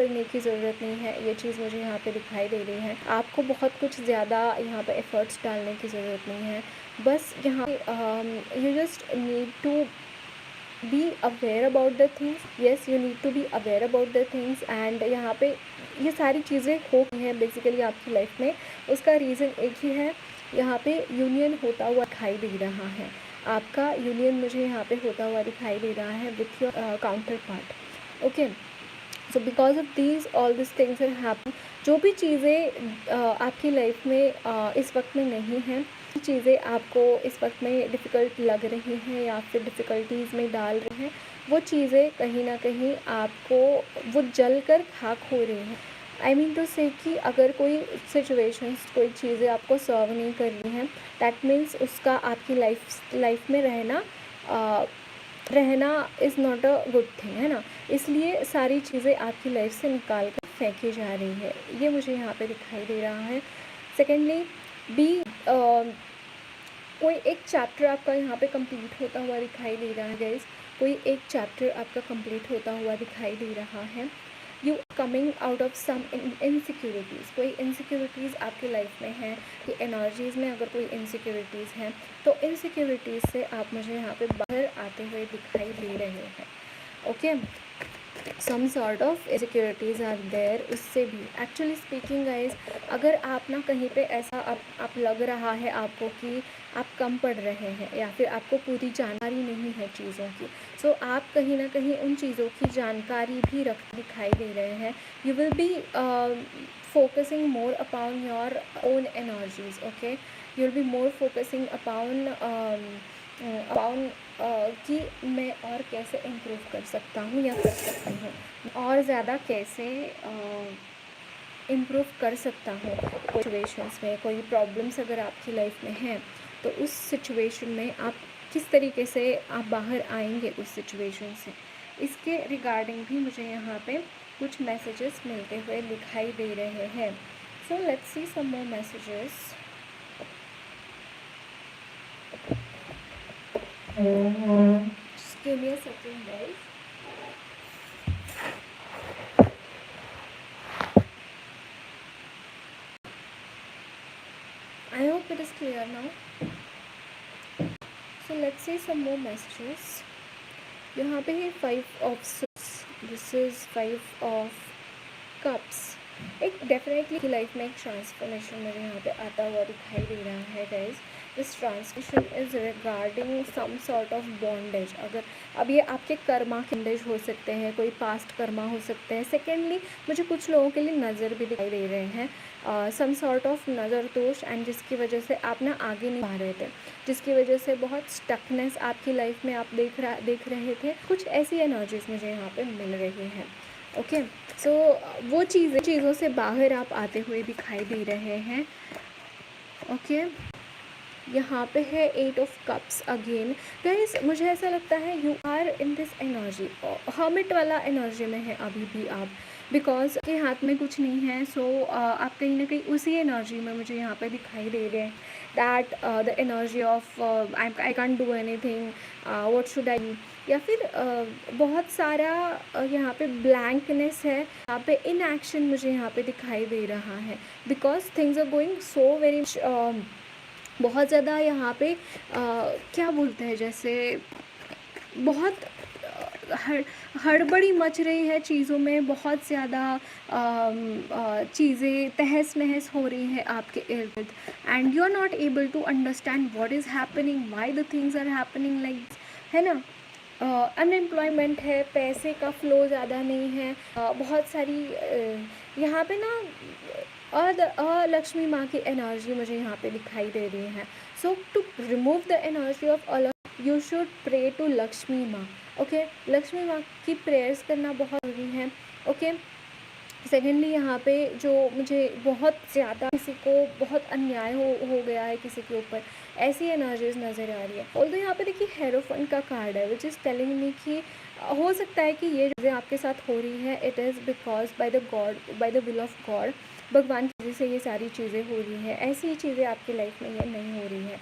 करने की ज़रूरत नहीं है, ये चीज़ मुझे यहाँ पे दिखाई दे रही है। आपको बहुत कुछ ज़्यादा यहाँ पे एफ़र्ट्स डालने की ज़रूरत नहीं है। बस यहाँ पे you just need to be aware about the things. Yes, you need to be aware about the things and यहाँ पे ये सारी चीज़ें हो गई हैं बेसिकली आपकी लाइफ में। उसका रीज़न एक ही है, यहाँ पे यूनियन होता हुआ दिखाई दे रहा है। आपका यूनियन मुझे यहाँ पे होता हुआ दिखाई दे रहा है with your counterpart. Okay, so because of these all this things are happen. जो भी चीज़ें आपकी लाइफ में इस वक्त में नहीं हैं, चीज़ें आपको इस वक्त में डिफ़िकल्ट लग रही हैं या फिर डिफ़िकल्टीज़ में डाल रही हैं, वो चीज़ें कहीं ना कहीं आपको वो जल कर खाक हो रही हैं। आई मीन टू से कि अगर कोई सिचुएशंस, कोई चीज़ें आपको सर्व नहीं कर रही हैं, दैट मीन्स उसका आपकी लाइफ में रहना is not a good thing, है ना। इसलिए सारी चीज़ें आपकी लाइफ से निकाल कर फेंकी जा रही है, ये मुझे यहाँ पे दिखाई दे रहा है। सेकेंडली बी कोई एक चैप्टर आपका यहाँ पे कंप्लीट होता हुआ दिखाई दे रहा है गाइस। कोई एक चैप्टर आपका कंप्लीट होता हुआ दिखाई दे रहा है। You coming out of some insecurities. कोई इनसिक्योरिटीज़ आपकी लाइफ में है कि एनर्जीज़ में अगर कोई इनसिक्योरिटीज़ हैं तो इनसिक्योरिटीज़ से आप मुझे यहाँ पे बाहर आते हुए दिखाई दे रहे हैं। Okay, some sort of insecurities are there. उससे भी एक्चुअली स्पीकिंग गाइज, अगर आप ना कहीं पे ऐसा आप लग रहा है आपको कि आप कम पढ़ रहे हैं या फिर आपको पूरी जानकारी नहीं है चीज़ों की, सो आप कहीं ना कहीं उन चीज़ों की जानकारी भी दिखाई दे रहे हैं। You will be focusing more upon your own energies. Okay, you will be more focusing upon कि मैं और कैसे इम्प्रूव कर सकता हूँ या कर सकती हूँ, और ज़्यादा कैसे इम्प्रूव कर सकता हूँ। सिचुएशंस में कोई प्रॉब्लम्स अगर आपकी लाइफ में हैं तो उस सिचुएशन में आप किस तरीके से आप बाहर आएंगे उस सिचुएशन से, इसके रिगार्डिंग भी मुझे यहाँ पे कुछ मैसेजेस मिलते हुए दिखाई दे रहे हैं। So let's see some more messages. Just give me a second, guys. I hope it is clear now. So let's see some more messages. यहाँ पे है 5 of Swords. This is 5 of Cups. एक डेफिनेटली लाइफ में एक transformation मुझे यहाँ पे आता हुआ दिखाई दे रहा है guys. This transformation is regarding some sort of bondage. अगर अब ये आपके कर्मा के बॉन्डेज हो सकते हैं, कोई पास्ट कर्मा हो सकते हैं। सेकेंडली मुझे कुछ लोगों के लिए नज़र भी दिखाई दे रहे हैं, सम सॉर्ट ऑफ नज़र दोष, एंड जिसकी वजह से आप ना आगे नहीं आ रहे थे, जिसकी वजह से बहुत स्टकनेस आपकी लाइफ में आप देख रहे थे। कुछ ऐसी एनर्जीज मुझे यहाँ पे मिल रही हैं। ओके, सो वो चीज़ों से बाहर आप आते हुए दिखाई दे रहे हैं। ओके, यहाँ पे है 8 ऑफ कप्स अगेन। गाइस मुझे ऐसा लगता है you are in this energy, hermit वाला एनर्जी में है अभी भी आप, बिकॉज के हाथ में कुछ नहीं है। सो आप कहीं ना कहीं उसी एनर्जी में मुझे यहाँ पे दिखाई दे रहे हैं। That the energy of I can't do anything, what should I, या फिर बहुत सारा यहाँ पे ब्लैंकनेस है, यहाँ पे इनएक्शन मुझे यहाँ पे दिखाई दे रहा है। Because things are going so very बहुत ज़्यादा यहाँ पे क्या बोलते हैं, जैसे बहुत हड़बड़ी मच रही है चीज़ों में, बहुत ज़्यादा चीज़ें तहस नहस हो रही है आपके इर्द गिर्द, and you are not able to understand what is happening, why the things are happening like, है ना। अनएम्प्लॉयमेंट है, पैसे का फ्लो ज़्यादा नहीं है, बहुत सारी यहाँ पे ना लक्ष्मी माँ की एनर्जी मुझे यहाँ पे दिखाई दे रही है। So to remove the energy of you should pray to Lakshmi माँ। ओके, लक्ष्मी माँ की प्रेयर्स करना बहुत ज़रूरी है। ओके, सेकेंडली यहाँ पे जो मुझे बहुत ज़्यादा किसी को बहुत अन्याय हो गया है किसी के ऊपर, ऐसी एनर्जीज नज़र आ रही है। ऑल्दो यहाँ पे देखिए हेरोफन का कार्ड है विच इज़ टेलिंग मी कि हो सकता है कि ये चीज़ें आपके साथ हो रही है, it is because by the God, by the will of God, भगवान की वजह से ये सारी चीज़ें हो रही हैं। ऐसी चीज़ें आपकी लाइफ में ये नहीं हो रही है।